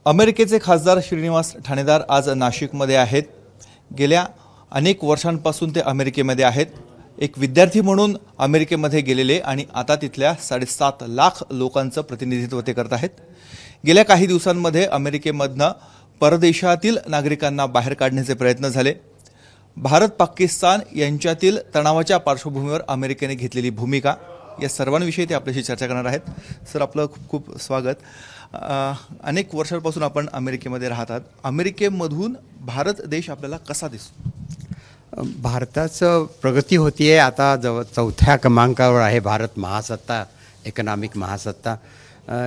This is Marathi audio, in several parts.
अमेरिकेचे खासदार श्रीनिवास ठाणेदार आज नाशिकमध्ये आहेत। गेल्या अनेक वर्षांपासून ते अमेरिकेमध्ये आहेत। एक विद्यार्थी म्हणून अमेरिकेमध्ये गेलेले आणि आता तिथल्या 7.5 लाख लोकांचं प्रतिनिधित्व ते करत आहेत। गेल्या काही दिवसांमध्ये अमेरिकेमधनं परदेशातील नागरिकांना बाहेर काढण्याचे प्रयत्न झाले। भारत पाकिस्तान यांच्यातील तणावाच्या पार्श्वभूमीवर अमेरिकेने घेतलेली भूमिका या सर्वांविषयी ते आपल्याशी चर्चा करणार आहेत। सर, आपलं खूप खूप स्वागत। अनेक वर्षांपासून आपण अमेरिकेमध्ये राहतात। अमेरिकेमधून भारत देश आपल्याला कसा दिसतो? भारताचं प्रगती होतीये। आता जवळ 4थ्या क्रमांकावर आहे भारत महासत्ता, इकॉनॉमिक महासत्ता।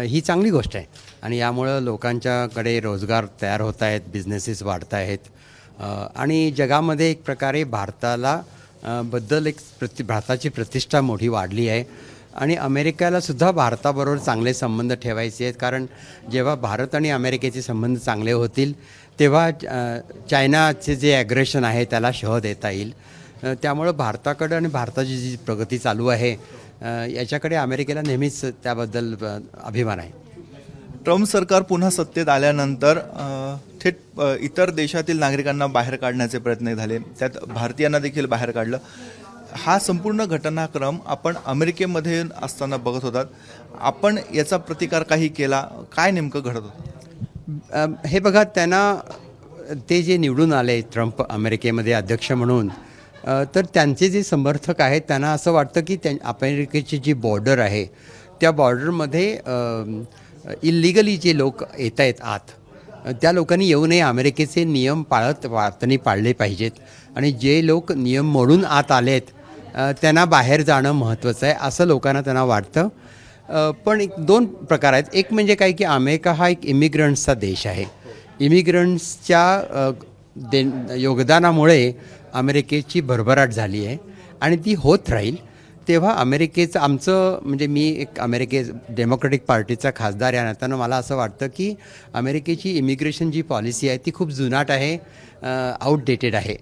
ही चांगली गोष्ट आहे आणि यामुळे लोकांच्याकडे रोजगार तयार होत आहेत, बिझनेसेस वाढत आहेत आणि जगामध्ये एक प्रकारे भारताला बद्दल भारताची प्रतिष्ठा मोठी वाढली आहे आणि अमेरिकेला सुद्धा भारताबरोबर चांगले संबंध ठेवायचे आहेत। कारण जेव्हा भारत आणि अमेरिकेचे संबंध चांगले होतील तेव्हा चायनाचे जे ॲग्रेशन आहे त्याला शह देता येईल। त्यामुळे भारताकडे आणि भारताची जी प्रगती चालू आहे याच्याकडे अमेरिकेला नेहमीच त्याबद्दल अभिमान आहे। ट्रम्प सरकार पुन्हा सत्तेत आल्यानंतर थेट इतर देशातील नागरिकांना बाहेर काढण्याचे प्रयत्न झाले, त्यात भारतीयांना देखील बाहेर काढलं। हा संपूर्ण घटनाक्रम आपण अमेरिकेमध्ये असताना बघत होतात। आपण याचा प्रतिकार काही केला? काय नेमकं घडत होतं? हे बघा, त्यांना ते जे निवडून आले ट्रम्प अमेरिकेमध्ये अध्यक्ष म्हणून, तर त्यांचे जे समर्थक आहेत त्यांना असं वाटतं की अमेरिकेची जी बॉर्डर आहे त्या बॉर्डरमध्ये इल्लिगली जे लोक येत आहेत आत, त्या लोकांनी येऊ नये। अमेरिकेचे नियम त्यांनी पाळले पाहिजेत आणि जे लोक नियम मोडून आत आलेत त्यांना बाहेर जाणं महत्त्वाचं आहे असं लोकांना त्यांना वाटतं। पण दोन प्रकार आहेत। एक म्हणजे काय की अमेरिका हा एक इमिग्रंट्सचा देश आहे। इमिग्रंट्सच्या योगदानामुळे अमेरिकेची भरभराट झाली आहे आणि ती होत राहील। तेव्हा अमेरिकेचं आमचं म्हणजे मी एक डेमोक्रॅटिक पार्टीचा खासदार या नात्यानं मला असं वाटतं की अमेरिकेची इमिग्रेशन जी पॉलिसी आहे ती खूप जुनाट आहे, आउटडेटेड आहे।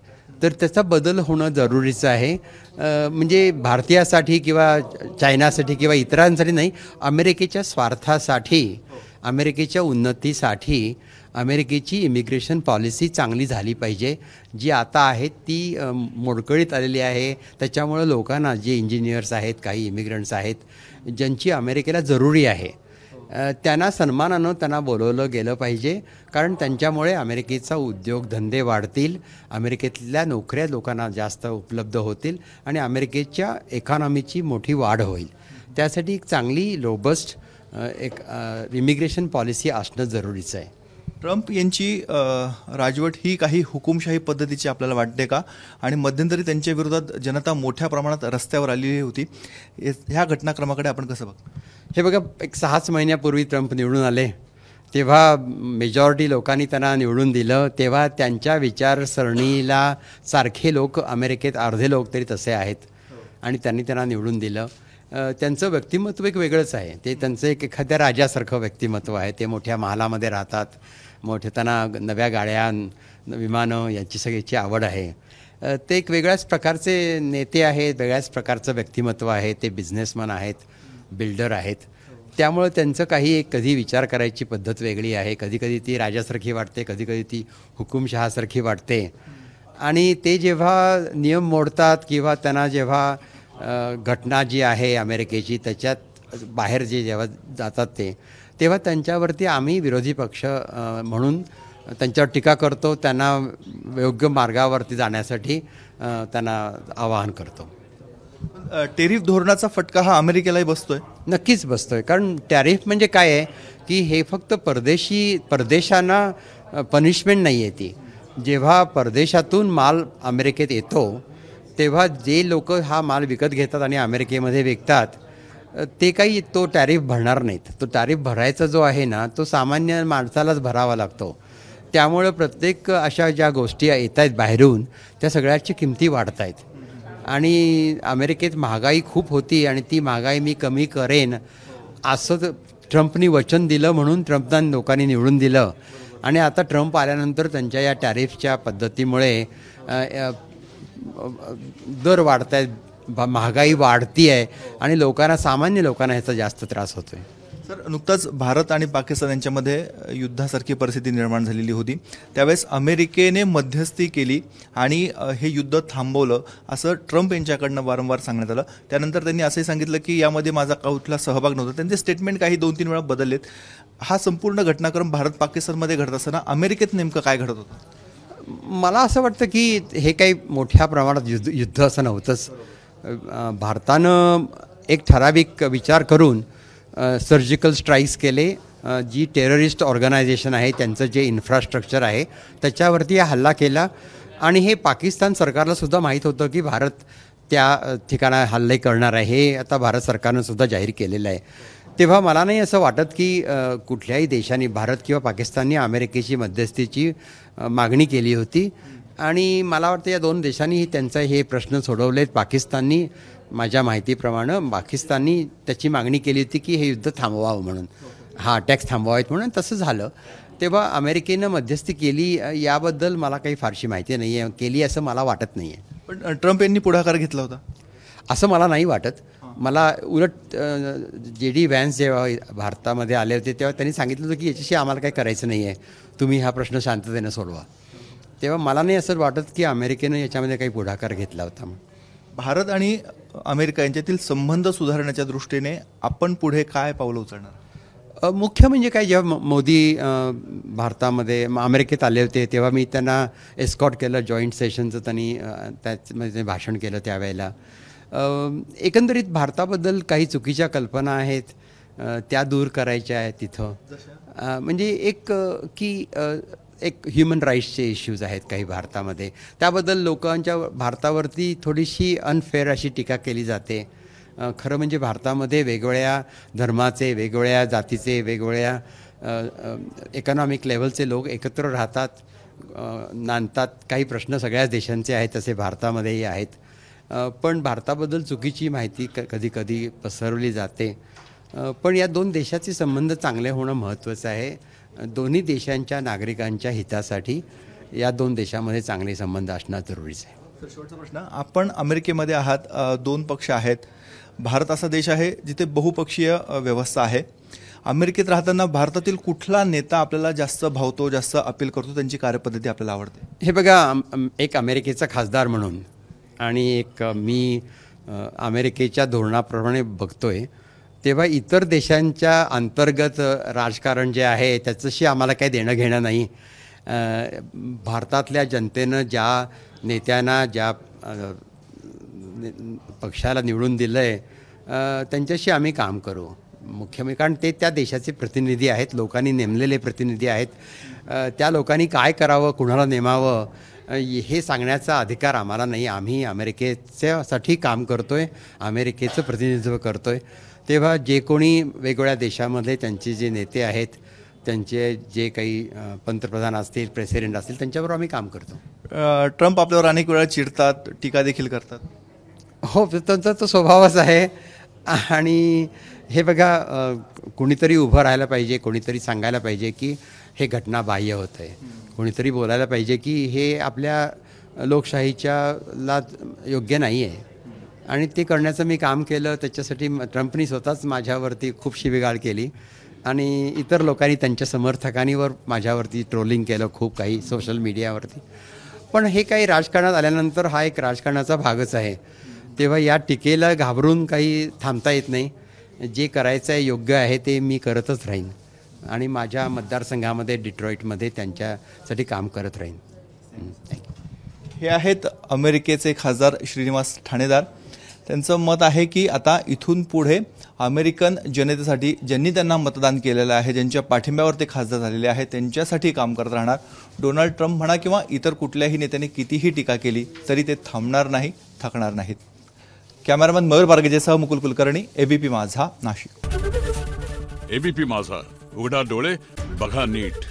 तर त्याचा बदल होणं जरुरीचं आहे। म्हणजे भारतीयासाठी किंवा चायनासाठी किंवा इतरांसाठी नाही, अमेरिकेच्या स्वार्थासाठी, अमेरिकेच्या उन्नतीसाठी अमेरिकेची इमिग्रेशन पॉलिसी चांगली झाली पाहिजे। जी आता आहे ती मोडकळीत आलेली आहे। त्याच्यामुळे लोकांना जे इंजिनियर्स आहेत, काही इमिग्रंट्स आहेत ज्यांची अमेरिकेला जरुरी आहे, त्यांना सन्मानानं त्यांना बोलवलं गेलं पाहिजे। कारण त्यांच्यामुळे अमेरिकेचा उद्योगधंदे वाढतील, अमेरिकेतल्या नोकऱ्या लोकांना जास्त उपलब्ध होतील आणि अमेरिकेच्या इकॉनॉमीची मोठी वाढ होईल। त्यासाठी एक चांगली रोबस्ट एक इमिग्रेशन पॉलिसी असणं जरुरीचं आहे। ट्रम्प यांची राजवट ही काही हुकुमशाही पद्धतीची आपल्याला वाटते का? आणि मध्यंतरी त्यांच्या विरोधात जनता मोठ्या प्रमाणात रस्त्यावर आलेली होती। ह्या घटनाक्रमाकडे आपण कसं बघतो? हे बघा, एक 6 महिन्यापूर्वी ट्रम्प निवडून आले तेव्हा मेजॉरिटी लोकांनी त्यांना निवडून दिलं। तेव्हा त्यांच्या विचारसरणीला सारखे लोक अमेरिकेत अर्धे लोक तरी तसे आहेत आणि त्यांनी त्यांना निवडून दिलं। त्यांचं व्यक्तिमत्व एक वेगळंच आहे। ते त्यांचं एक एखाद्या राजासारखं व्यक्तिमत्व आहे। ते मोठ्या महालामध्ये राहतात, त्यांना नव्या गाड्या, विमानं यांची सगळ्याची आवड आहे। ते एक वेगळ्याच प्रकारचे नेते आहेत, वेगळ्याच प्रकारचं व्यक्तिमत्व आहे। ते बिझनेसमॅन आहेत, बिल्डर आहेत। त्यामुळे त्यांचं काही एक कधी विचार करायची पद्धत वेगळी आहे। कधीकधी ती राजासारखी वाटते, कधीकधी ती हुकुमशहासारखी वाटते। आणि ते जेव्हा नियम मोडतात किंवा त्यांना जेव्हा घटना जी आहे अमेरिकेची त्याच्यात बाहेर जेव्हा जातात तेव्हा त्यांच्यावरती आम्ही विरोधी पक्ष म्हणून त्यांच्यावर टीका करतो, त्यांना योग्य मार्गावरती जाण्यासाठी त्यांना आवाहन करतो। टॅरिफ धोरणाचा फटका हा अमेरिकेलाही बसतोय? नक्कीच बसतोय। कारण टॅरिफ म्हणजे काय आहे की हे फक्त परदेशांना पनिशमेंट नाही आहे। ती जेव्हा परदेशातून माल अमेरिकेत येतो तेव्हा जे लोक हा माल विकत घेतात आणि अमेरिकेमध्ये विकतात ते काही तो टॅरिफ भरणार नाहीत। तो टॅरिफ भरायचा जो आहे ना तो सामान्य माणसालाच भरावा लागतो। त्यामुळे प्रत्येक अशा ज्या गोष्टी येत आहेत बाहेरून त्या सगळ्याची किमती वाढत आहेत आणि अमेरिकेत महागाई खूप होती आणि ती महागाई मी कमी करेन असं ट्रम्पनी वचन दिलं म्हणून ट्रम्पना लोकांनी निवडून दिलं। आणि आता ट्रम्प आल्यानंतर त्यांच्या या टॅरिफच्या पद्धतीमुळे दर वाढत आहेत, महागाई वाढती आहे आणि सामान्य लोकांना ह्याचा जास्त त्रास होतोय। सर, नुकताच भारत आणि पाकिस्तान यांच्यामध्ये युद्धासारखी परिस्थिती निर्माण झालेली होती. त्यावेळेस अमेरिकेने मध्यस्थी केली आणि हे युद्ध थांबवलं असं ट्रम्प यांच्याकडनं वारंवार सांगण्यात आलं. त्यानंतर त्यांनी असंही सांगितलं की यामध्ये माझा कुठला सहभाग नव्हता. त्यांचे स्टेटमेंट काही 2-3 वेळा बदललेत. हा संपूर्ण घटनाक्रम भारत पाकिस्तानमध्ये घडत असताना अमेरिकेत नेमकं काय घडत होतं? मला असं वाटतं की हे काही मोठ्या प्रमाणात युद्ध असं नव्हतंच. भारतानं एक ठराविक विचार करून सर्जिकल स्ट्राईक्स केले. जी टेररिस्ट ऑर्गनायझेशन आहे त्यांचं जे इन्फ्रास्ट्रक्चर आहे त्याच्यावरती हल्ला केला आणि हे पाकिस्तान सरकारला सुद्धा माहीत होतं की भारत त्या ठिकाणा हल्ले करणार आहे. हे आता भारत सरकारनं सुद्धा जाहीर केलेलं आहे. तेव्हा मला नाही असं वाटत की कुठल्याही देशाने, भारत किंवा पाकिस्तानने अमेरिकेची मध्यस्थीची मागणी केली होती आणि मला वाटतं या दोन देशांनी त्यांचा हे प्रश्न सोडवलेत. पाकिस्ताननी, माझ्या माहितीप्रमाणे पाकिस्ताननी त्याची मागणी केली होती की हे युद्ध थांबवावं म्हणून, हा अटॅक्स थांबवावेत म्हणून. तसं झालं. तेव्हा अमेरिकेनं मध्यस्थी केली याबद्दल मला काही फारशी माहिती नाही आहे. केली असं मला वाटत नाही आहे. पण ट्रम्प यांनी पुढाकार घेतला होता असं मला नाही वाटत. मला उलट JD व्हॅन्स जेव्हा भारतामध्ये आले होते तेव्हा त्यांनी सांगितलं होतं की याच्याशी आम्हाला काही करायचं नाही आहे, तुम्ही हा प्रश्न शांततेनं सोडवा. तेव्हा मला नाही असं वाटत की अमेरिकेनं याच्यामध्ये काही पुढाकार घेतला होता. भारत आणि अमेरिका यांच्यातील संबंध सुधारण्याच्या दृष्टीने आपण पुढे काय पावलं उचलणार? मुख्य म्हणजे काय, जेव्हा मोदी भारतामध्ये अमेरिकेत आले होते तेव्हा मी त्यांना एस्कॉर्ट केलं. जॉईंट सेशनचं त्यांनी त्यामध्ये भाषण केलं त्यावेळेला. एकंदरीत भारताबद्दल काही चुकीच्या कल्पना आहेत त्या दूर करायच्या आहेत तिथं. म्हणजे एक ह्युमन राईट्सचे इश्यूज आहेत काही भारतामध्ये, त्याबद्दल लोकांच्या भारतावरती थोडीशी अनफेअर अशी टीका केली जाते. खरं म्हणजे भारतामध्ये वेगवेगळ्या धर्माचे, वेगवेगळ्या जातीचे, वेगवेगळ्या इकॉनॉमिक लेवलचे लोक एकत्र राहतात, नांदतात. काही प्रश्न सगळ्याच देशांचे आहेत तसे भारतामध्येही आहेत. पण भारताबद्दल चुकीची माहिती कधी कधी पसरवली जाते. पण या दोन देशाचे संबंध चांगले होणं महत्त्वाचं आहे. दोन्ही देशांच्या नागरिकांच्या हितासाठी या दोन देशामध्ये चांगले संबंध असणं जरुरीचं आहे. शेवटचा प्रश्न, आपण अमेरिकेमध्ये आहात, 2 पक्ष आहेत. भारत असा देश आहे जिथे बहुपक्षीय व्यवस्था आहे. अमेरिकेत राहताना भारतातील कुठला नेता आपल्याला जास्त भावतो, जास्त अपील करतो, त्यांची कार्यपद्धती आपल्याला आवडते? हे बघा, एक अमेरिकेचा खासदार म्हणून आणि एक मी अमेरिकेच्या धोरणाप्रमाणे बघतोय तेव्हा इतर देशांच्या अंतर्गत राजकारण जे आहे त्याच्याशी आम्हाला काही देणं घेणं नाही. भारतातल्या जनतेनं ज्या नेत्यांना, ज्या पक्षाला निवडून दिलं आहे त्यांच्याशी आम्ही काम करू. मुख्य कारण ते त्या देशाचे प्रतिनिधी आहेत, लोकांनी नेमलेले प्रतिनिधी आहेत. त्या लोकांनी काय करावं, कुणाला नेमावं हे सांगण्याचा अधिकार आम्हाला नाही. आम्ही अमेरिकेच्यासाठी काम करतो आहे, अमेरिकेचं प्रतिनिधित्व करतो आहे. तेव्हा जे कोणी वेगवेगळ्या देशामध्ये त्यांचे जे नेते आहेत, त्यांचे जे काही पंतप्रधान असतील, प्रेसिडेंट असतील, त्यांच्याबरोबर आम्ही काम करतो. ट्रम्प आपल्यावर अनेक वेळा चिडतात, टीका देखील करतात. हो, त्यांचा तो स्वभावच आहे. आणि हे बघा, कोणीतरी उभं राहायला पाहिजे, कोणीतरी सांगायला पाहिजे की हे घटना बाह्य होतं आहे. कोणीतरी बोलायला पाहिजे की हे आपल्या लोकशाहीच्याला योग्य नाही आहे. आणि ते करण्याचं मी काम केलं. त्याच्यासाठी ट्रम्पनी स्वतःच माझ्यावरती खूप शिवीगाळ केली आणि इतर लोकांनी, त्यांच्या समर्थकांनीवर माझ्यावरती ट्रोलिंग केलं खूप काही सोशल मीडियावरती. पण हे काही राजकारणात आल्यानंतर हा एक राजकारणाचा भागच आहे. तेव्हा या टीकेला घाबरून काही थांबता येत नाही. जे करायचं आहे, योग्य आहे ते मी करतच राहीन आणि माझ्या मतदारसंघामध्ये डिट्रॉईटमध्ये त्यांच्यासाठी काम करत राहीन. थँक्यू. हे आहेत अमेरिकेचे खासदार श्रीनिवास ठाणेदार. त्यांचं मत आहे की आता इथून पुढे अमेरिकन जनतेसाठी, ज्यांनी त्यांना मतदान केलेलं आहे, ज्यांच्या पाठिंब्यावर ते खासदार झालेले आहेत, त्यांच्यासाठी काम करत राहणार. डोनाल्ड ट्रम्प म्हणा किंवा इतर कुठल्याही नेत्याने कितीही टीका केली तरी ते थांबणार नाही, थकणार नाहीत. कॅमेरामॅन मयूर बारगेजेसह मुकुल कुलकर्णी, ABP माझा, नाशिक. ABP माझा, उघडा डोळे बघा नीट.